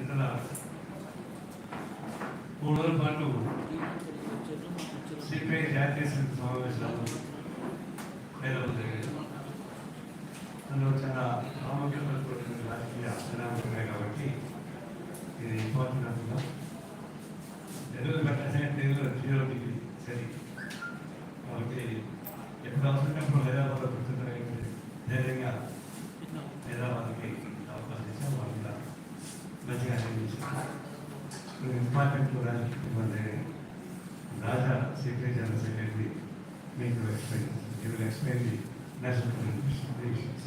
ఇతర 3 రోజుల పాటు సిపిఐ జాతీయ సమితి సమావేశాలు హైదరాబాద్ జరిగాయి. అందులో చాలా ప్రాముఖ్యత రాజకీయ పరిణామాలు ఉన్నాయి కాబట్టి ఇది ఇంపార్టెంట్ అనుకుంటాం. తెలుగు తెలుగులో 0 డిగ్రీ సరి కాబట్టి ఎప్పుడు అవసరమైనప్పుడు హైదరాబాద్లో కూర్చుంటే ధైర్యంగా హైదరాబాద్కి అవకాశం ఇచ్చాం. వాళ్ళ మంచిగా అనిపించాం. ఇంపార్టెంట్ రాజా సిపిఐ జనరల్ సెక్రటరీ మీకు explain the national conditions.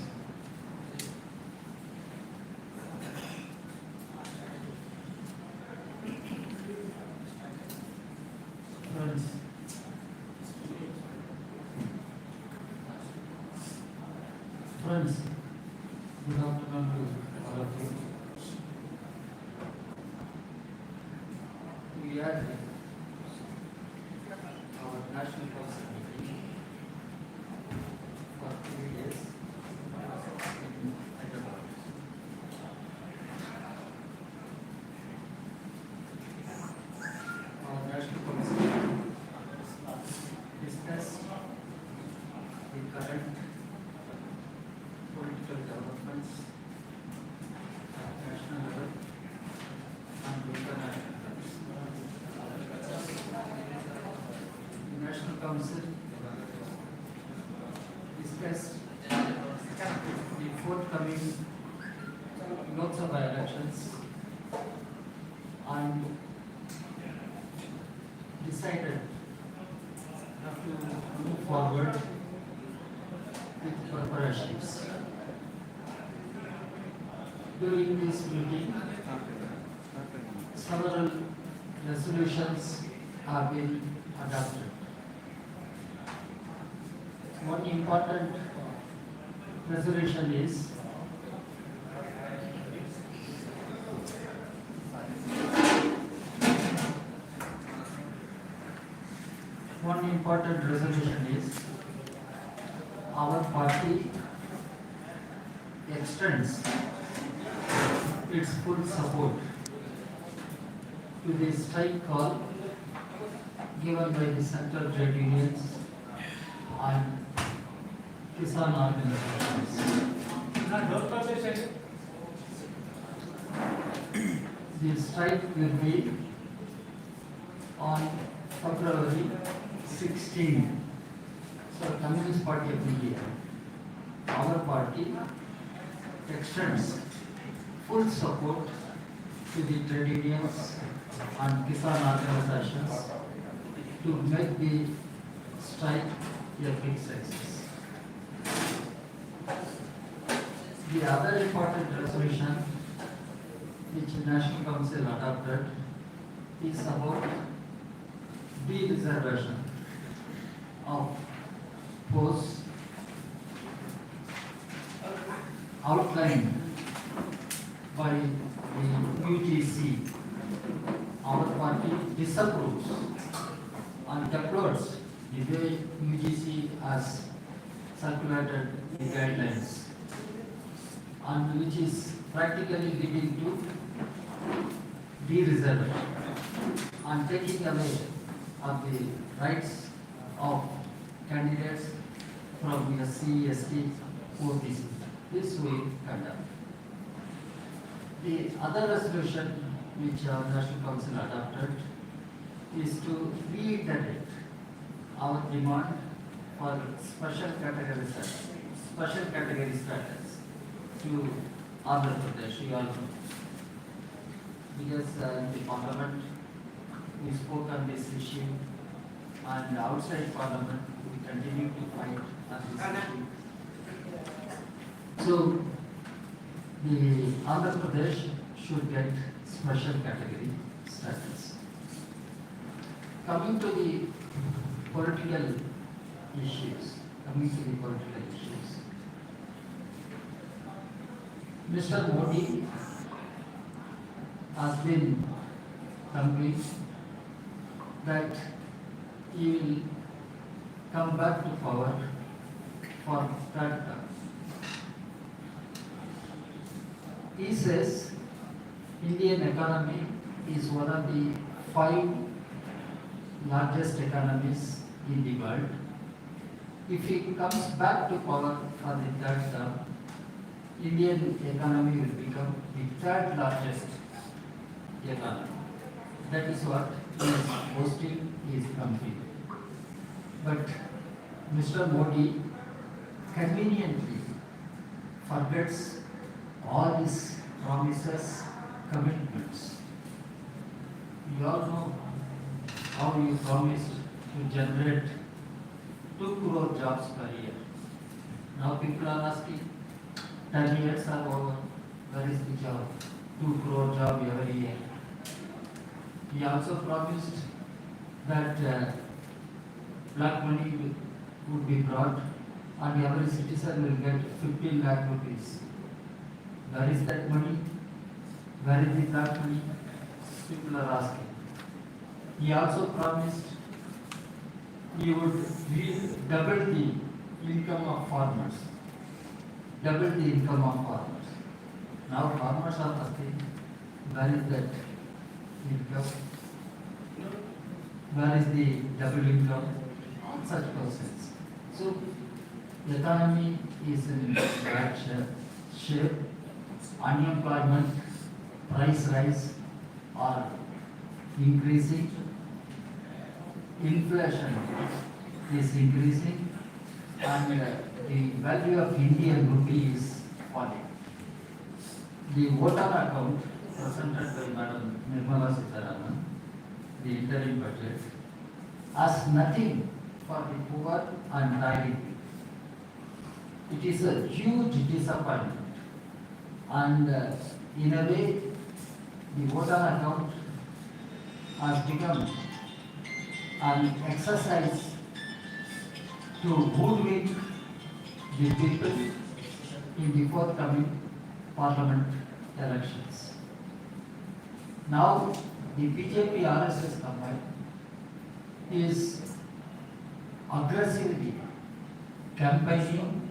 Friends, good afternoon to all of you. We are our national council meeting for 3 days in Hyderabad. Our national council discussed the current political developments at national level and international levels. The National Council discussed the forthcoming Lok Sabha elections and decided to move forward with preparations. During this meeting, several resolutions have been adopted. One important resolution is our party extends its full support to the strike call given by the central trade unions and Kisan organizations. The strike will be on February 16. So, Communist Party of India, our party extends full support to the trade unions and Kisan organizations to make the strike a big success. The other important resolution which the National Council adopted is about de-reservation of posts outlined by the UGC. Our party disapproves and deplores the way UGC has circulated the guidelines and which is practically leading to de-reservation and taking away of the rights of candidates from SC, ST, OBC. This we condemn. The other resolution which our National Council adopted is to reiterate our demand for special category status to Andhra Pradesh. You all know. Because in the Parliament we spoke on this issue, and outside Parliament we continue to fight on this issue. So the Andhra Pradesh should get special category status. Coming to the political issues, Mr. Modi has been convinced that he will come back to power for third term. He says Indian economy is one of the 5 largest economies in the world. If he comes back to power for the third term, Indian economy will become the 3rd largest economy. That is what he is boasting he is completed. But Mr. Modi conveniently forgets all his promises, commitments. You all know how he promised to generate 2 crore jobs per year. Now people are asking, 10 years are over, where is the job? 2 crore job every year. He also promised that black money would be brought and every citizen will get 15 lakh rupees. Where is that money? Where is the black money? People are asking. He also promised he would double the income of farmers. Double the income of farmers. Now farmers are asking, where is that income? Where is the double income? All such questions. So the economy is in bad shape. Unemployment, price rise are increasing. Inflation is increasing, and the value of Indian rupee is falling. The voter account presented by Madam Nirmala Sitharaman, the interim budget, has nothing for the poor and lagging people. It is a huge disappointment, and in a way, the voter account has become an exercise to hoodwink the people in the forthcoming parliament elections. Now, the BJP RSS combined is aggressively campaigning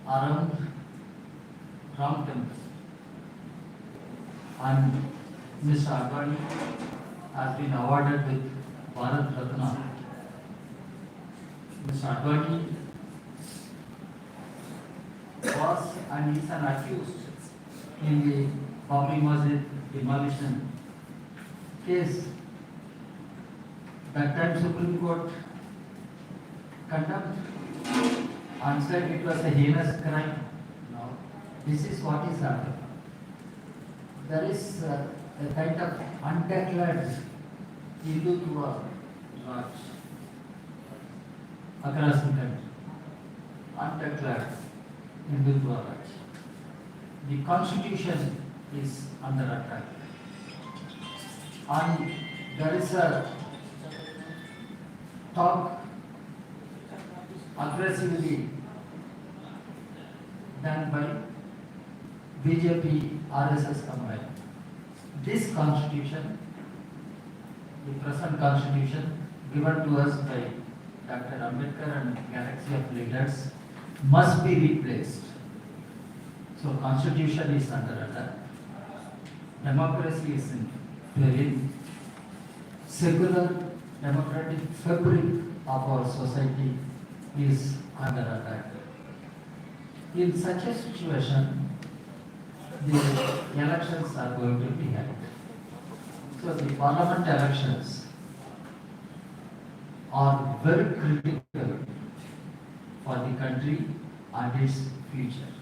around Ram Temple, and Mr. Advani has been awarded with Bharat Ratna. Mr. Advani was and is an accused in the Babri Masjid demolition case. That time Supreme Court condemned and said it was a heinous crime. Now, this is what is happening. There is a kind of undeclared Hindutva march across the country. Undeclared Hindutva march. The constitution is under attack. And there is a talk aggressively done by BJP RSS combined. This constitution, the present constitution given to us by Dr. Ambedkar and galaxy of leaders, must be replaced. So constitution is under attack. Democracy is in peril. Secular democratic fabric of our society is under attack. In such a situation, the elections are going to be held. So the parliament elections are very critical for the country and its future.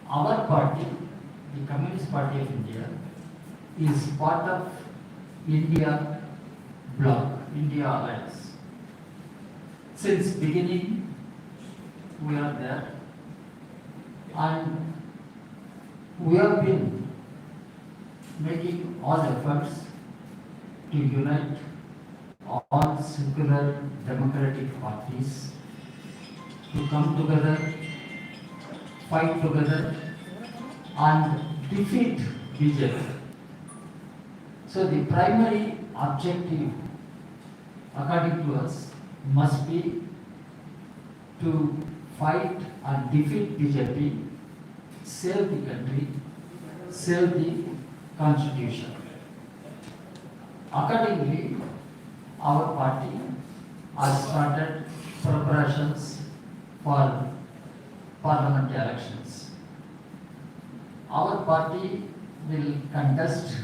Our party, the Communist Party of India, is part of India bloc, India Alliance. Since beginning, we are there, and we have been making all efforts to unite all secular democratic parties to come together, fight together, and defeat BJP. So the primary objective, according to us, must be to fight and defeat BJP save the country, save the constitution. Accordingly, our party has started preparations for parliament elections. Our party will contest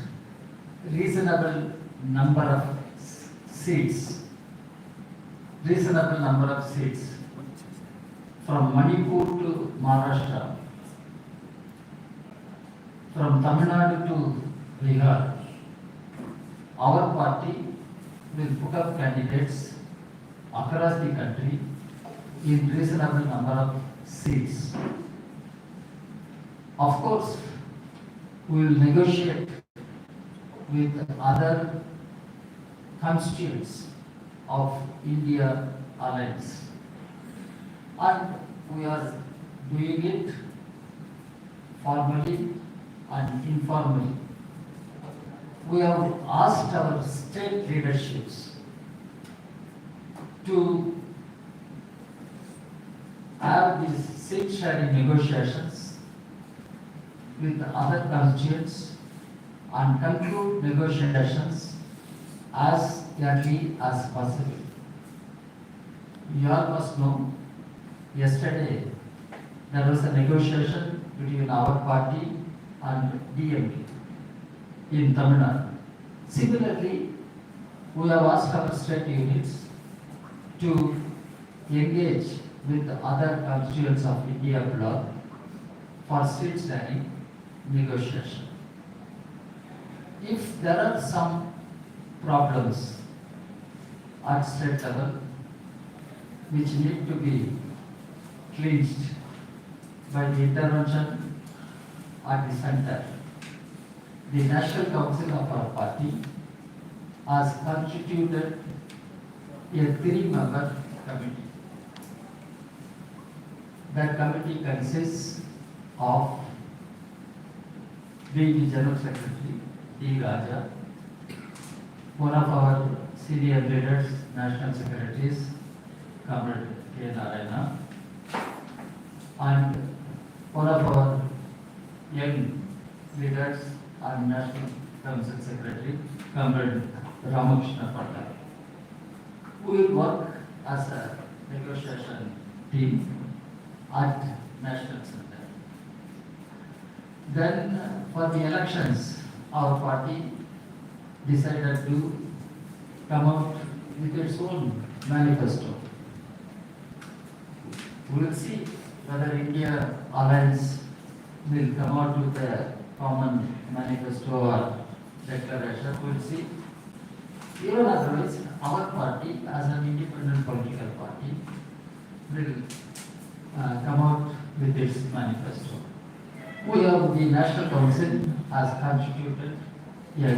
reasonable number of seats, from Manipur to Maharashtra, from Tamil Nadu to Bihar. Our party will put up candidates across the country in reasonable number of seats. Of course, we will negotiate with other constituents of India Alliance, and we are doing it formally and informally. We have asked our state leaderships to have these seat sharing negotiations with other constituents and conclude negotiations as early as possible. You all must know, yesterday there was a negotiation between our party and DMK in Tamil Nadu. Similarly, we have asked our state units to engage with other constituents of India bloc for seat sharing negotiation. If there are some problems at state level which need to be clinched by the intervention at the center, the National Council of our party has constituted a 3-member committee. That committee consists of the General Secretary, D. Raja, one of our senior leaders, National Secretaries, Comrade K. Narayana, and one of our young leaders and National Council Secretary, Comrade Ramakrishna Patta. We will work as a negotiation team at National Center. Then for the elections, our party decided to come out with its own manifesto. We will see whether India Alliance will come out with a common manifesto or declaration. We will see. Even otherwise, our party as an independent political party will come out with its manifesto. We have the National Council has constituted a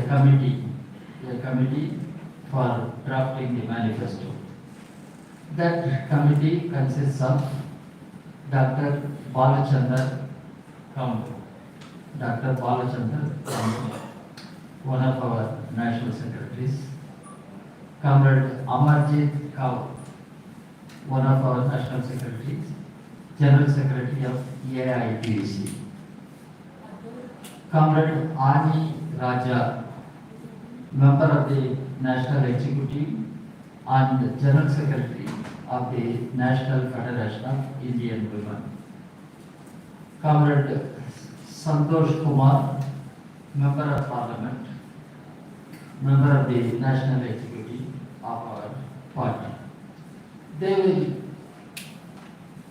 committee for drafting the manifesto. That committee consists of Dr. Balachandar Kambu, one of our national secretaries, Comrade Amarjit Kaur, one of our national secretaries, General Secretary of AITUC, Comrade Ani Raja, member of the National Executive and General Secretary of the National Federation of Indian Women, Comrade Santosh Kumar, Member of Parliament, member of the National Executive of our party. They will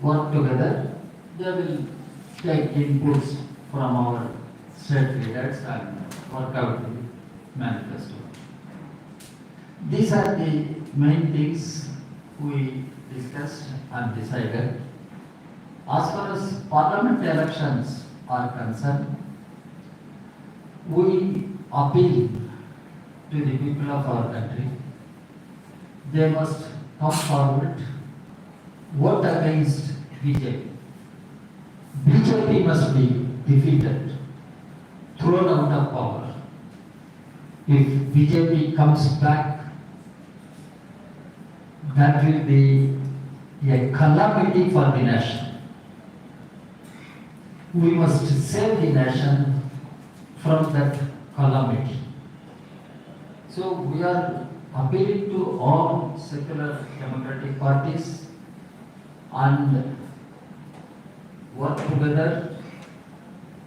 work together. They will take inputs from our state leaders and work out the manifesto. These are the main things we discussed and decided. As far as parliament elections are concerned, we appeal to the people of our country. They must come forward, vote against BJP. BJP must be defeated, thrown out of power. If BJP comes back, that will be a calamity for the nation. we must save the nation from that calamity. So we are appealing to all secular democratic parties and work together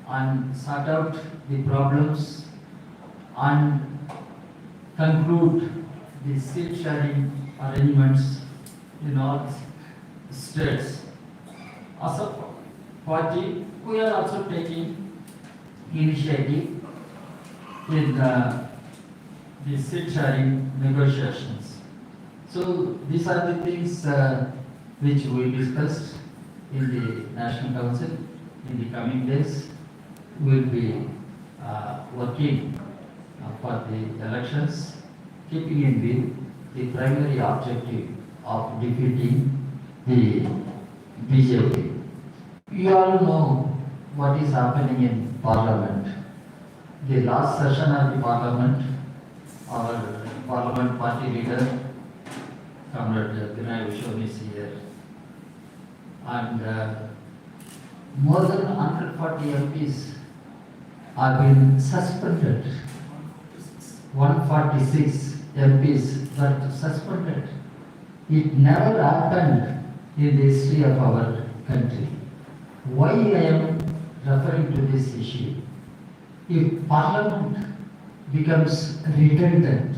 and sort out the problems and conclude the seat sharing arrangements in all states. As a party, we are also taking initiative in the seat sharing negotiations. So these are the things which we discussed in the National Council. In the coming days, we will be working for the elections, keeping in view the primary objective of defeating the BJP. You all know what is happening in Parliament. The last session of the Parliament, our Parliament Party leader, Comrade Vignana is here, and more than 140 MPs have been suspended. 146 MPs were suspended. It never happened in the history of our country. Why I am referring to this issue? If Parliament becomes redundant,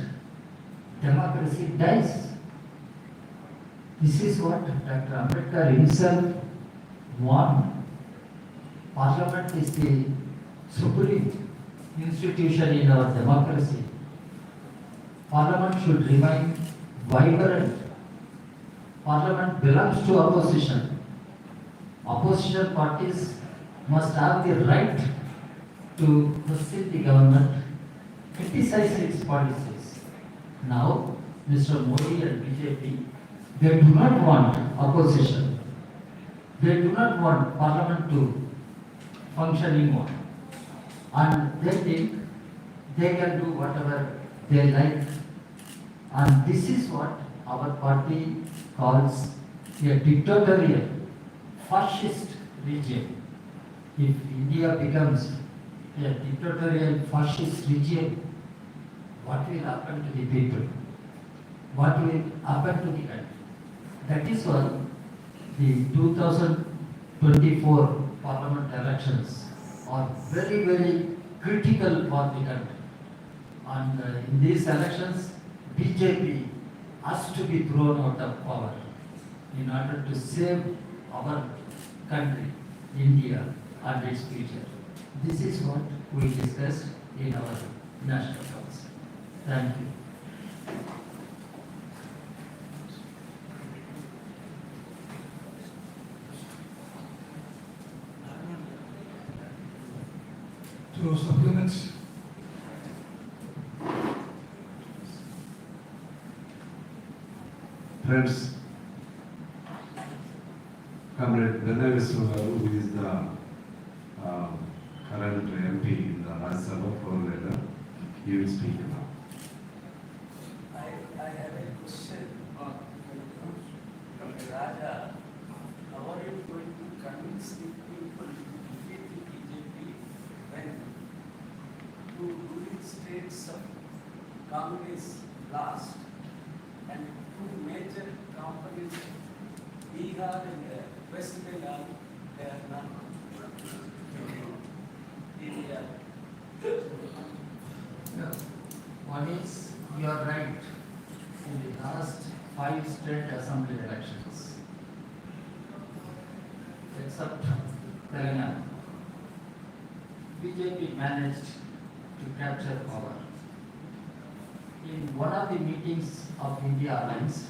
democracy dies. This is what Dr. Ambedkar himself warned. Parliament is the supreme institution in our democracy. Parliament should remain vibrant. Parliament belongs to opposition. Opposition parties must have the right to question the government, criticize its policies. Now, Mr. Modi and BJP, they do not want opposition. They do not want Parliament to function anymore. And they think they can do whatever they like. And this is what our party calls a dictatorial, fascist regime. If India becomes a dictatorial, fascist regime, what will happen to the people? What will happen to the country? That is why the 2024 Parliament elections are very, very critical for the country. And in these elections, BJP has to be thrown out of power in order to save our country, India, and its future. This is what we discussed in our National Council. Thank you. To supplements. Friends, Comrade Vignana, who is the current MP in the Rajya Sabha for Leader, he will speak now. I have a question on Praja. How are you going to convince the people to defeat the BJP when two ruling states of Congress lost and two major companies, Bihar and West Bengal, they are not One is, you are right, in the last 5 state assembly elections, except Telangana, BJP managed to capture power. In one of the meetings of India Alliance,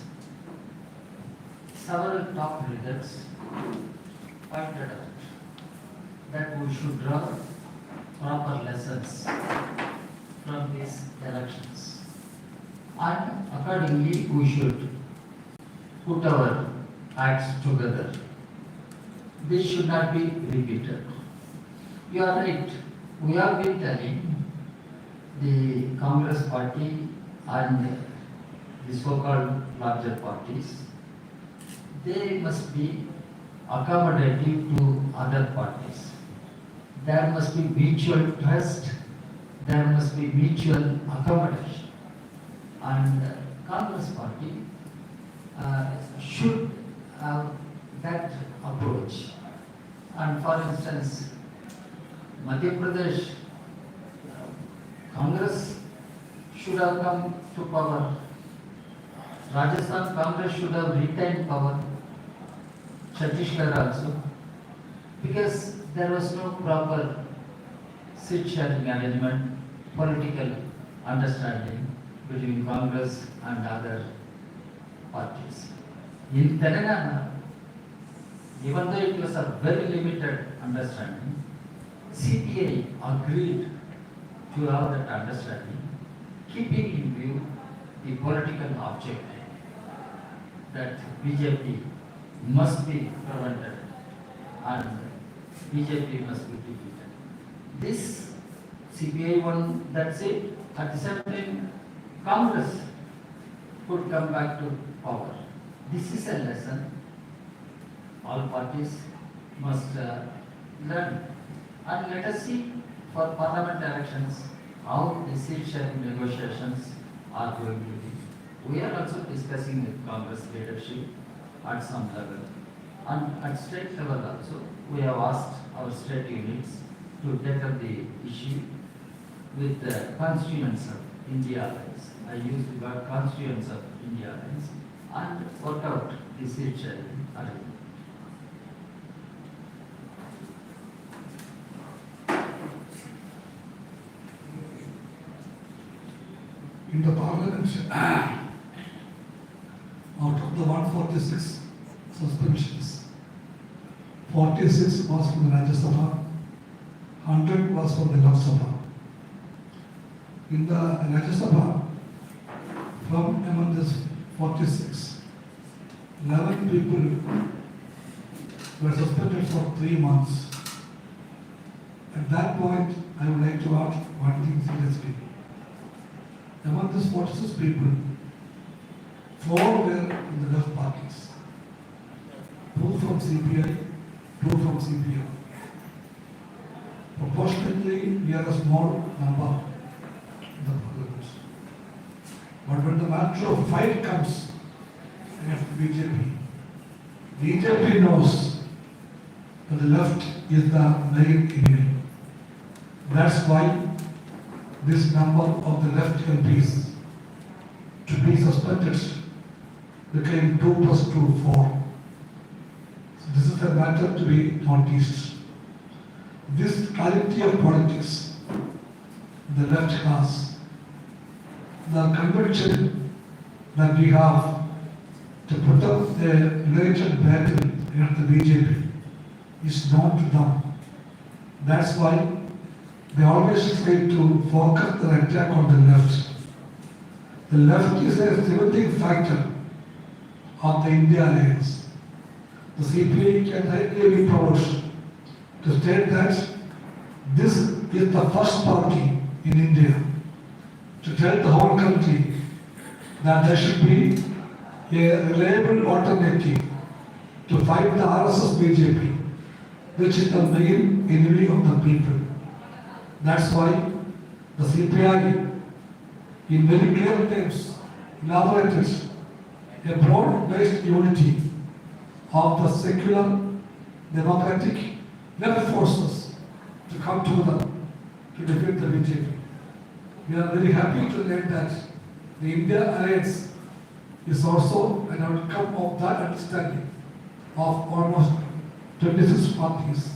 several top leaders pointed out that we should draw proper lessons from these elections. And accordingly, we should put our acts together. This should not be repeated. You are right. We have been telling the Congress party and the so-called larger parties, they must be accommodative to other parties. there must be mutual trust, there must be mutual accommodation. And Congress party should have that approach. And for instance, Madhya Pradesh, Congress should have come to power. Rajasthan Congress should have retained power. Chhattisgarh also. Because there was no proper seat sharing arrangement, political understanding between Congress and other parties. In Telangana, even though it was a very limited understanding, CPI agreed to have that understanding, keeping in view the political objective that BJP must be prevented and BJP must be defeated. This CPI won, that's it. At the same time, Congress could come back to power. This is a lesson all parties must learn. And let us see for parliament elections how the seat sharing negotiations are going to be. We are also discussing with Congress leadership at some level. And at state level also, we have asked our state units to take up the issue with the constituents of India Alliance. I use the word constituents of India Alliance and work out the seat sharing arrangement. In the parliament, out of the 146 suspensions, 46 was from the Rajya Sabha, 100 was from the Lok Sabha. In the Rajya Sabha, from among this 46, 11 people were suspended for 3 months. At that point, I would like to ask one thing seriously. Among these 46 people, 4 were in the left parties. 2 from CPI, 2 from CPI. Proportionately, we are a small number in the parliament. But when the matter of fight comes against BJP, BJP knows that the left is the main enemy. That's why this number of the left MPs to be suspended became 2 plus 2, 4. So this is a matter to be noticed. This quality of politics the left has, the conviction that we have to put up a united battle against the BJP is known to them. That's why they always try to focus their attack on the left. The left is a limiting factor of the India Alliance. The CPI can rightly be proud to state that this is the first party in India to tell the whole country that there should be a reliable alternative to fight the RSS BJP, which is the main enemy of the people. That's why the CPI, in very clear terms, elaborated a broad-based unity of the secular, democratic left forces to come together to defeat the BJP. We are very happy to learn that the India Alliance is also an outcome of that understanding of almost 26 parties.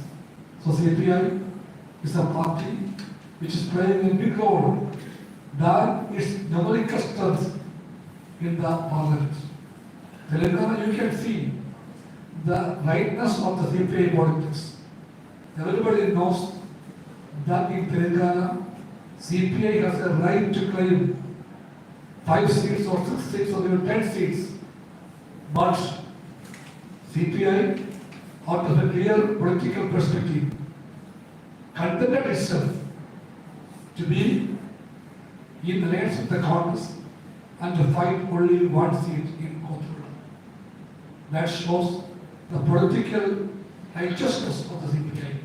So CPI is a party which is playing a big role than its numerical strength in the parliament. Telangana, you can see the rightness of the CPI politics. Everybody knows that in Telangana, CPI has a right to claim 5 seats or 6 seats or even 10 seats. But CPI, out of a clear political perspective, contented itself to be in alliance with the Congress and to fight only 1 seat in Kothur. That shows the political righteousness of the CPI.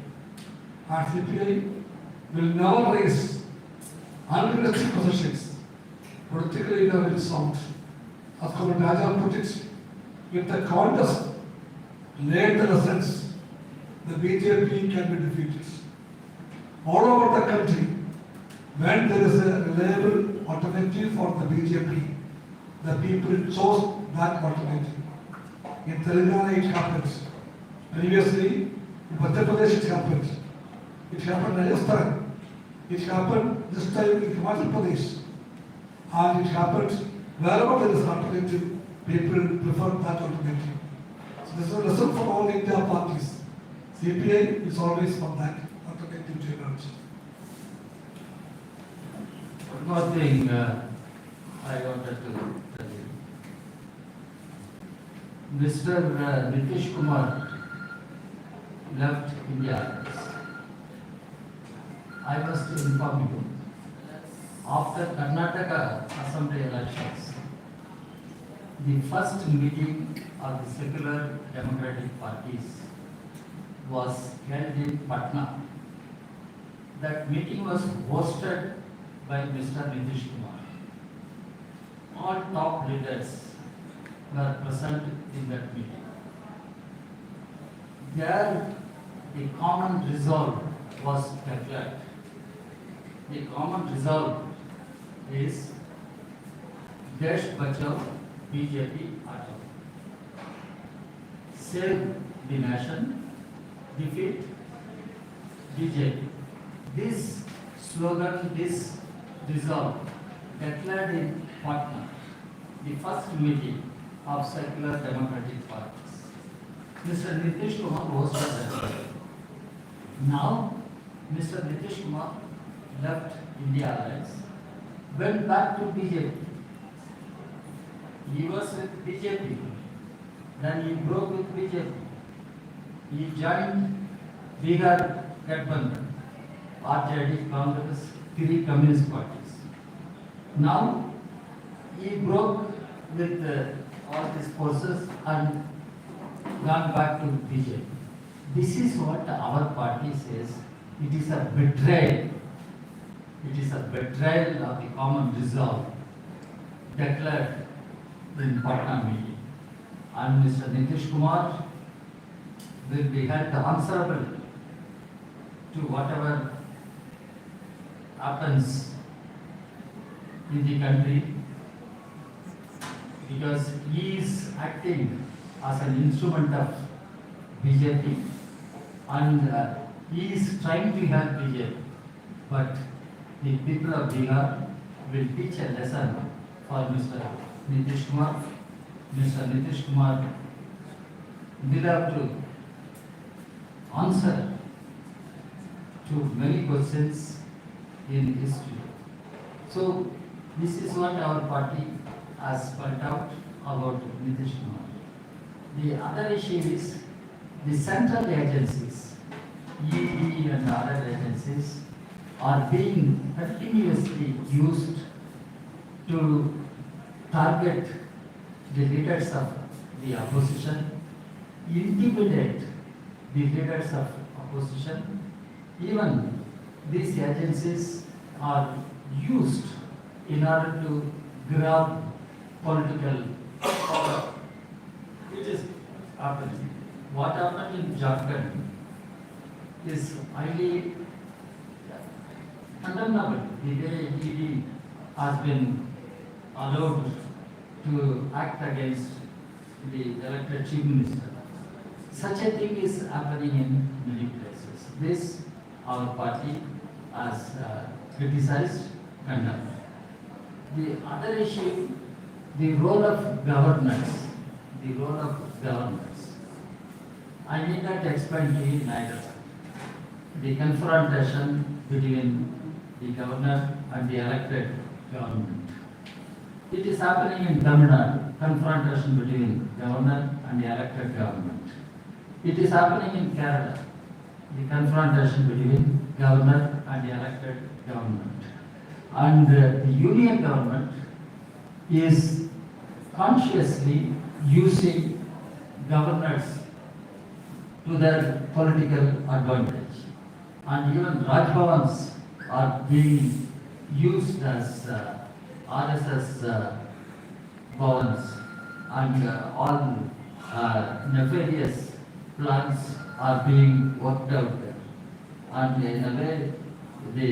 and CPI will never raise unrealistic positions, particularly in a sound. As Comrade Praja put it, if the contest laid the lessons, the BJP can be defeated. All over the country, when there is a reliable alternative for the BJP, the people chose that alternative. In Telangana it happened. Previously, in Madhya Pradesh it happened. It happened in Rajasthan. It happened this time in Himachal Pradesh. And it happened wherever there is an alternative, people prefer that alternative. So this is a lesson for all India parties. CPI is always for that alternative to emerge. One more thing I wanted to tell you. Mr. Nitish Kumar left India. I must inform you. After Karnataka Assembly elections, the first meeting of the secular democratic parties was held in Patna. That meeting was hosted by Mr. Nitish Kumar. All top leaders were present in that meeting. There, the common resolve was declared. The common resolve is Desh Bachao, BJP Hataao. Save the nation, defeat BJP. This slogan, this resolve declared in Patna, the first meeting of secular democratic parties. Mr. Nitish Kumar hosted that. Now, Mr. Nitish Kumar left India Alliance, went back to BJP. He was with BJP. Then he broke with BJP. He joined Bihar Gathbandhan, RJD, Congress, three communist parties. Now he broke with all these forces and gone back to BJP. This is what our party says. It is a betrayal. It is a betrayal of the common resolve declared in Patna meeting. And Mr. Nitish Kumar will be held answerable to whatever happens in the country, because he is acting as an instrument of BJP and he is trying to help BJP. But the people of Bihar will teach a lesson for Mr. Nitish Kumar. Mr. Nitish Kumar will have to answer to many questions in history. So this is what our party has spelled out about Nitish Kumar. The other issue is the central agencies, ED and other agencies, are being continuously used to target the leaders of the opposition, intimidate the leaders of opposition. Even these agencies are used in order to grab political power. It is happening. What happened in Jharkhand is highly condemnable. The way ED has been allowed to act against the elected chief minister. Such a thing is happening in many places. This our party has criticized, condemned. The other issue, the role of governance. The role of governance. I need not explain to you neither. The confrontation between the governor and the elected government. It is happening in Tamil Nadu, confrontation between governor and the elected government. It is happening in Kerala, the confrontation between governor and the elected government. And the union government is consciously using governors to their political advantage. and even Rajbhavans are being used as RSS bhavans, and all nefarious plans are being worked out there. And in a way, the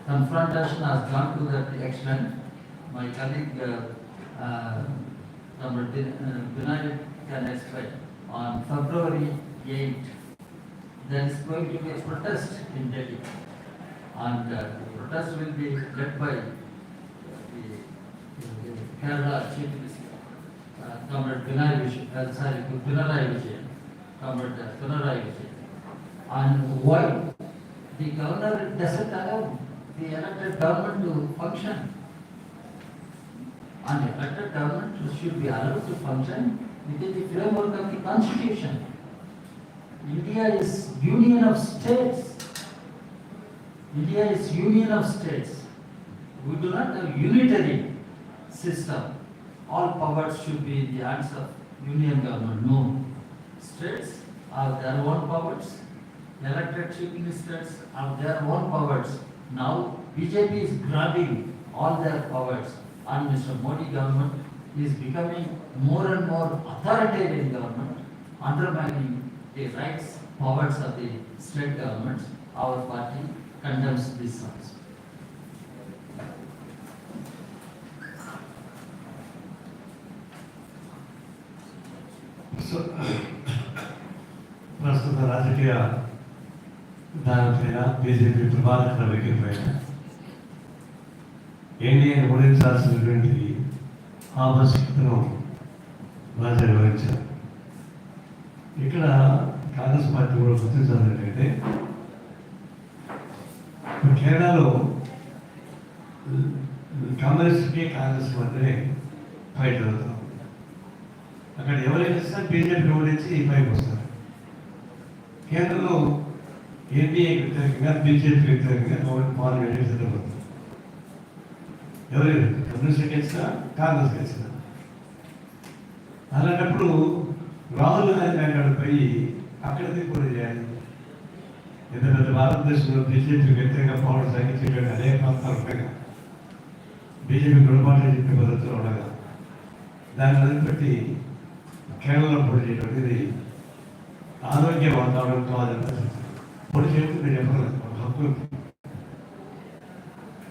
confrontation has gone to that extent. My colleague, Vignana can explain. On February 8, there is going to be a protest in Delhi. And the protest will be led by the Kerala Chief Minister, Comrade Pinarayi Vijayan. And why the governor doesn't allow the elected government to function? And elected government should be allowed to function within the framework of the constitution. India is union of states. India is union of states. We do not have unitary system. All powers should be in the hands of union government. No. States have their own powers. Elected chief ministers have their own powers. Now BJP is grabbing all their powers, and Mr. Modi government is becoming more and more authoritarian government, undermining the rights, powers of the state governments. Our party condemns this also. ప్రస్తుత రాజకీయ దానిపైన BJP ప్రభావిత వైఖరిపైన ఎన్డీఏని ఓడించాల్సినటువంటి ఆవశ్యకతను రాజా వివరించారు. ఇక్కడ Congress party కూడా గుర్తించాలి ఏంటంటే, కేరళలో కాంగ్రెస్కి కాంగ్రెస్ మధ్యనే ఫైట్ జరుగుతాం. అక్కడ ఎవరైనా సరే బీజేపీ ఓడించి పైకి వస్తారు. కేంద్రంలో ఎన్డీఏ వ్యతిరేకంగా బీజేపీ వ్యతిరేకంగా గవర్నమెంట్ పార్లమెంట్ జరుగుతుంది. ఎవరైనా కమ్యూనిస్ట్ గెలిచినా కాంగ్రెస్ గెలిచినా. అలాంటప్పుడు రాహుల్ గాంధీ అక్కడికి పోయి అక్కడికి పోటీ చేయాలి. ఎంత పెద్ద భారతదేశంలో బీజేపీ వ్యతిరేకంగా పవన్ సాగించేటువంటి అనేక ప్రాంతాలు ఉండగా, బీజేపీ గుణపాఠం చెప్పే పద్ధతిలో ఉండగా, దాన్ని వదిలిపెట్టి కేరళలో పోటీ చేయటువంటిది ఆరోగ్య వాతావరణం కాదని పోటీ చేయడం మీరు చెప్పలేదు. హక్కు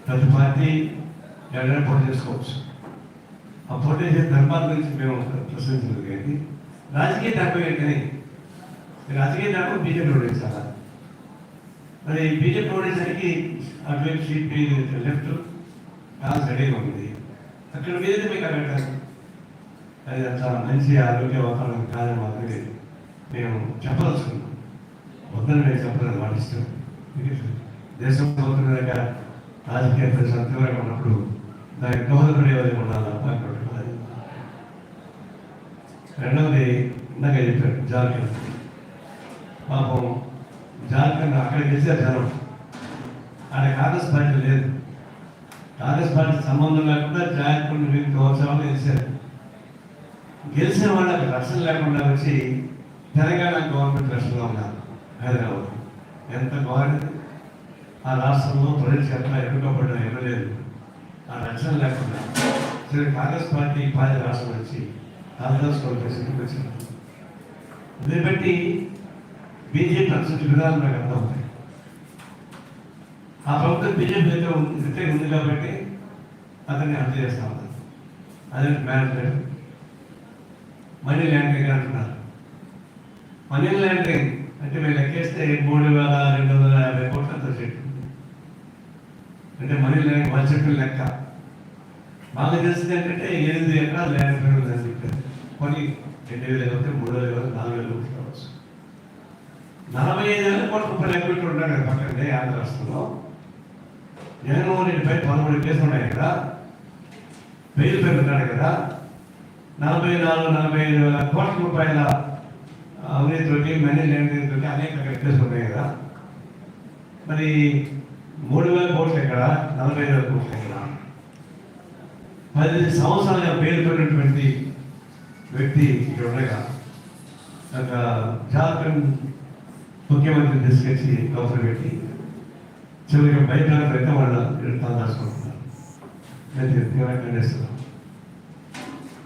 ప్రతి పార్టీ ఎవరైనా పోటీ చేసుకోవచ్చు. ఆ పోటీ చేసే ధర్మాల గురించి మేము ప్రశ్నించలేదు. కానీ రాజకీయ ధర్మం ఏంటని, రాజకీయ ధర్మం బీజేపీ ఓడించాలా? మరి బీజేపీ ఓడించడానికి అటువైపు సిపిఐ లెఫ్ట్ కాల్స్ రెడీగా ఉంది. అక్కడ మీద మీకు అడగటారు అది చాలా మంచి ఆరోగ్య వాతావరణం కాదని మాత్రమే మేము చెప్పదలుచుకున్నాం. వద్దని మేము చెప్పలేదు, వాటి ఇష్టం. దేశం పోతున్న రాజకీయ పరిస్థితి తీవ్రంగా ఉన్నప్పుడు దానికి దోహదపడేవాళ్ళు ఉండాలి. రెండవది ఇందాక చెప్పారు జార్ఖండ్. పాపం జార్ఖండ్ అక్కడ గెలిచారు జనం. ఆడ కాంగ్రెస్ పార్టీ లేదు. కాంగ్రెస్ పార్టీ సంబంధం లేకుండా జార్ఖండ్ 2 సంవత్సరాలు గెలిచారు. గెలిచిన వాళ్ళకి రక్షణ లేకుండా వచ్చి తెలంగాణ గవర్నమెంట్ రక్షణలో ఉన్నారు. హైదరాబాద్ ఎంత బాగుంది. ఆ రాష్ట్రంలో ప్రజలు ఎట్లా ఎన్నుకోబడ్డ ఎమ్మెల్యేలు ఆ రక్షణ లేకుండా సరే కాంగ్రెస్ పార్టీ పాలన రాష్ట్రం వచ్చి కాంగ్రెస్ కోల్పోయి వచ్చింది. దీన్ని బట్టి బీజేపీ అనుసరించిన విధానం నాకు అర్థం అవుతాయి. ఆ ప్రభుత్వం బీజేపీ వ్యతిరేక ఉంది కాబట్టి అతన్ని హత్య చేస్తా ఉంది. అదే మేనేజ్మెంట్ మనీ లాండరింగ్ అంటున్నారు. మనీ లాండరింగ్ అంటే మేము లెక్కేస్తే 3,250 కోట్లతో చెట్టు అంటే మనీ లాండరింగ్ 100 చెట్లు లెక్క. మాకు తెలిసింది ఏంటంటే 8 ఎకరాలు ల్యాండ్ ఉందని చెప్పారు. కొన్ని 2,000 అయితే 3,000 4,000 కోట్లు కావచ్చు. 45,000 కోట్ల రూపాయలు ఎక్విటీ ఉంటాడు కదా పక్కనే ఆంధ్ర రాష్ట్రంలో. జగన్మోహన్ రెడ్డిపై 13 కేసులు ఉన్నాయి కదా, బెయిల్ పెరుగుతున్నాడు కదా. 44-45 కోట్ల రూపాయల అవినీతితోటి మనీ లాండరింగ్ అనేక కేసులు ఉన్నాయి కదా. మరి 3,000 కోట్లు ఎక్కడ, 45,000 కోట్లు ఎక్కడ? 10 సంవత్సరాలుగా బెయిల్ పెట్టినటువంటి వ్యక్తి ఇక్కడ ఉండగా జార్ఖండ్ ముఖ్యమంత్రిని తీసుకొచ్చి లోపల పెట్టి చివరికి భయపడాలి అయితే వాళ్ళు తాను దాచుకుంటున్నారు. నేను తీవ్రంగా ఖండిస్తున్నాను.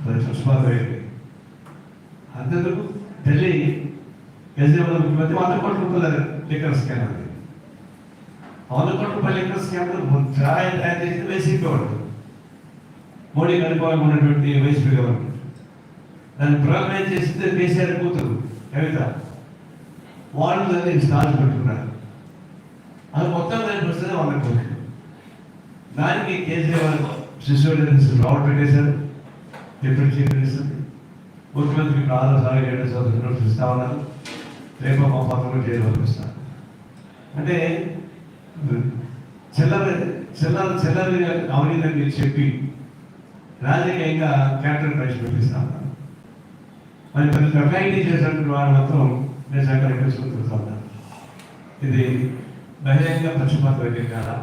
అది దుష్పాదమైంది. అంతేందుకు ఢిల్లీ కేజ్రీవాల్ ముఖ్యమంత్రి 100 కోట్ల రూపాయల లిక్కర్ స్కామ్ అది. 100 కోట్ల రూపాయల లిక్కర్ స్కామ్ తయారు చేసి వైసీపీ వాళ్ళు మోడీ అనుకూలంగా ఉన్నటువంటి వైసీపీ గవర్నమెంట్ దాన్ని ప్రోగ్రామ్ చేస్తే కేసీఆర్ కూతురు కవిత వాళ్ళు దాన్ని స్టార్ట్ పెట్టుకున్నారు. అది మొత్తం దానికి వస్తే 100 కోట్లు. దానికి కేజ్రీవాల్ శిశువులు రావడం పెట్టేశారు. డిప్యూటీ చీఫ్ మినిస్టర్ ముఖ్యమంత్రికి ఆధార్ 7 సంవత్సరాలు ఇస్తా ఉన్నారు. రేపు మా పత్రం జైలు పంపిస్తారు. అంటే చెల్లరిగా అవినీతిని చెప్పి రాజకీయంగా క్యాపిటల్ ప్రైస్ పెట్టిస్తా ఉన్నారు. మరి ప్రతి రకాయిటీ చేసినటువంటి వాడు మాత్రం నేను సంకల్పించుకుని తిరుగుతూ ఉన్నాను. ఇది బహిరంగ పక్షపాతం కాదా?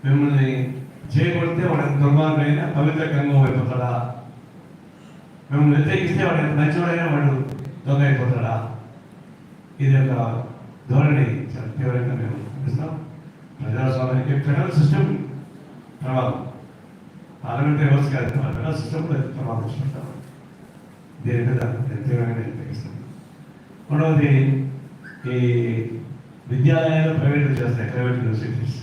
మిమ్మల్ని చేయబడితే వాడు దుర్మార్గమైన పవిత్ర గంగం అయిపోతాడా? మిమ్మల్ని వ్యతిరేకిస్తే వాడు మంచివాడైనా వాడు దొంగ అయిపోతాడా? ఇది ఒక ధోరణి చాలా తీవ్రంగా మేము చూపిస్తాం. ప్రజాస్వామ్యానికి ఫెడరల్ సిస్టమ్ ప్రభావం, పార్లమెంటరీ వ్యవస్థ కాదు, ఫెడరల్ సిస్టమ్ ప్రభావం చూస్తాం. దీని మీద తీవ్రంగా వ్యతిరేకిస్తాం. మూడవది, ఈ విద్యాలయాలు ప్రైవేట్ చేస్తాయి, private universities.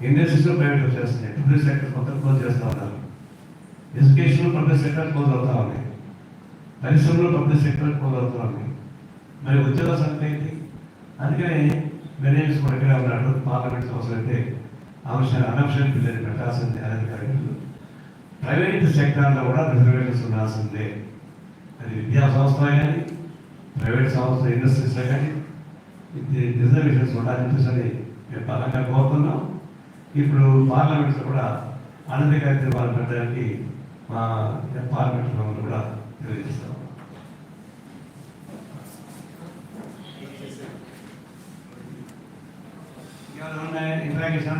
Indian system private చేస్తున్నాయి. పబ్లిక్ సెక్టర్ మొత్తం క్లోజ్ చేస్తూ ఉన్నారు. ఎడ్యుకేషన్ పబ్లిక్ సెక్టర్ క్లోజ్ అవుతా ఉంది. పరిశ్రమలో పబ్లిక్ సెక్టర్ క్లోజ్ అవుతా ఉంది. మరి ఉద్యోగ సంఖ్య ఏంటి? అందుకనే వినయన్స్ కూడా ఎక్కడ ఉన్నాడు. పార్లమెంట్ అవసరం అయితే అనఫిషియల్ బిల్లుని పెట్టాల్సిందే అనధికారులు. ప్రైవేట్ సెక్టార్లో కూడా రిజర్వేషన్స్ ఉండాల్సిందే. అది విద్యా సంస్థ కానీ ప్రైవేట్ సంస్థ ఇండస్ట్రీస్లో కానీ రిజర్వేషన్స్ ఉండాలని చెప్పేసి మేము బలంగా కోరుతున్నాం. ఇప్పుడు పార్లమెంట్లో కూడా అనధికారిక తీర్మానం పెట్టడానికి మా పార్లమెంట్లో కూడా తెలియజేస్తాం. ఇంట్రాగేషన్